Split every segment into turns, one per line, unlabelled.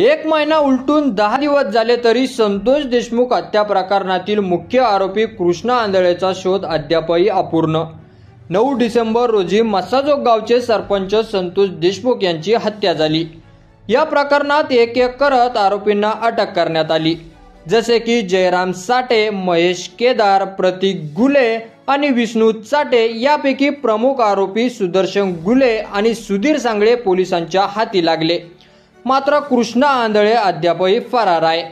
एक महिना उलटून 10 दिवस झाले तरी संतोष देशमुख हत्या प्रकरणातील मुख्य आरोपी कृष्णा आंधळेचा शोध अद्यापही अपूर्ण। 9 डिसेंबर रोजी मसाजोग गावचे सरपंच संतोष देशमुख यांची हत्या झाली। या प्रकरणात एक एक करत आरोपींना अटक करण्यात आली, जसे की जयराम साठे, महेश केदार, प्रतीक गुले आणि विष्णू चाटे। यापैकी प्रमुख आरोपी सुदर्शन गुले आणि सुधीर सांगळे पोलिसांच्या हाती लागले। मात्र कृष्णा आंधळे अद्यापही फरार आहे,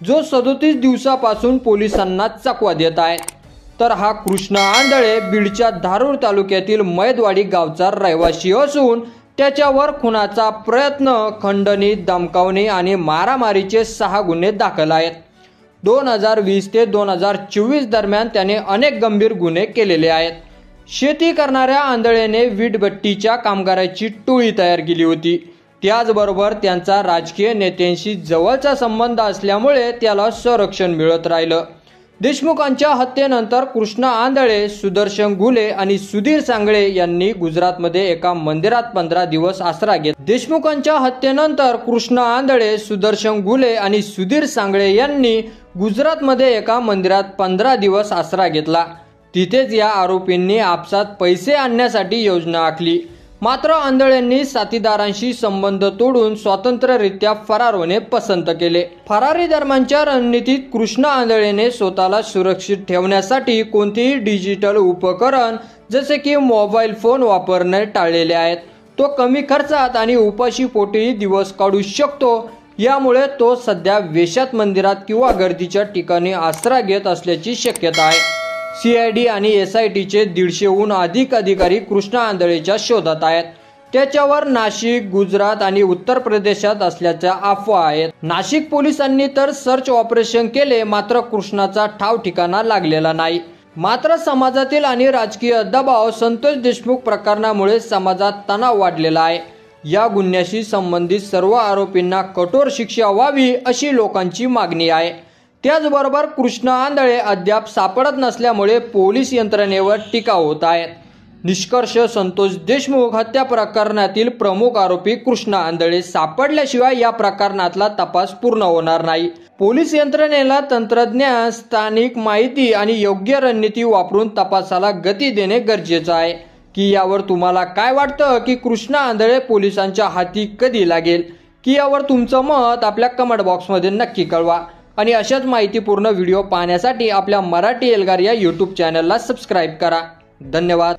जो 37 दिवसापासून पोलिसांना चकवा देत आहे। तर हा कृष्णा आंधळे बीडच्या धारूर तालुक्यातील मैदवाडी गावचा रहिवासी असून त्याच्यावर खुनाचा प्रयत्न, खंडणी, धमकावणी आणि मारामारीचे 6 गुन्हे दाखल आहेत। 2020 ते 2024 दरम्यान त्याने अनेक गंभीर गुन्हे केलेले आहेत। शेती करणाऱ्या आंधळेने वीटभट्टीच्या कामगाराची टोळी तयार केली होती। त्याचबरोबर त्यांचा राजकीय नेत्यांशी जवळचा संबंध असल्यामुळे त्याला संरक्षण मिळत राहिलं। देशमुखांच्या हत्येनंतर कृष्णा आंधळे, सुदर्शन गुले आणि सुधीर सांगळे यांनी गुजरातमध्ये एका मंदिरात 15 दिवस आसरा घेतला। देशमुखांच्या हत्येनंतर कृष्णा आंधळे, सुदर्शन गुले आणि सुधीर सांगळे यांनी गुजरातमध्ये एका मंदिरात 15 दिवस आसरा घेतला। तिथेच या आरोपींनी आपसात पैसे आणण्यासाठी योजना आखली। मात्र आंधळेंनी साथीदारांशी संबंध तोडून स्वतंत्ररित्या फरार होणे पसंत केले। फरारी दरम्यानच्या रणनीतीत कृष्णा आंधळेने स्वतःला सुरक्षित ठेवण्यासाठी कोणतेही डिजिटल उपकरण जसे की मोबाईल फोन वापरणे टाळलेले आहेत। तो कमी खर्चात आणि उपाशी पोटीही दिवस काढू शकतो। यामुळे तो सध्या वेश्यात मंदिरात किंवा गर्दीच्या ठिकाणी आसरा घेत असल्याची शक्यता आहे। CID आणि SITचे 150हून अधिक अधिकारी कृष्णा आंधळेच्या शोधात आहेत। त्याच्यावर नाशिक, गुजरात आणि उत्तर प्रदेशात असल्याच्या अफवा आहेत। नाशिक पोलिसांनी तर सर्च ऑपरेशन केले, मात्र कृष्णाचा ठाव ठिकाणा लागलेला नाही। मात्र समाजातील आणि राजकीय दबाव, संतोष देशमुख प्रकरणामुळे समाजात तणाव वाढलेला आहे। या गुन्ह्याशी संबंधित सर्व आरोपींना कठोर शिक्षा व्हावी अशी लोकांची मागणी आहे। त्याचबरोबर कृष्णा आंधळे अद्याप सापडत नसल्यामुळे पोलीस यंत्रणेवर टीका होत आहे। निष्कर्ष, संतोष देशमुख हत्या प्रकरणातील प्रमुख आरोपी कृष्णा आंधळे सापडल्याशिवाय या प्रकरणातला तपास पूर्ण होणार नाही। पोलीस यंत्रणेला तंत्रज्ञान, स्थानिक माहिती आणि योग्य रणनीती वापरून तपासाला गती देणे गरजेचे आहे। की यावर तुम्हाला काय वाटतं की कृष्णा आंधळे पोलिसांच्या हाती कधी लागेल? की यावर तुमचं मत आपल्या कमेंट बॉक्समध्ये नक्की कळवा। आणि अशाच माहितीपूर्ण व्हिडिओ पाहण्यासाठी आपल्या मराठी एल्गार या YouTube चॅनलला सबस्क्राईब करा। धन्यवाद।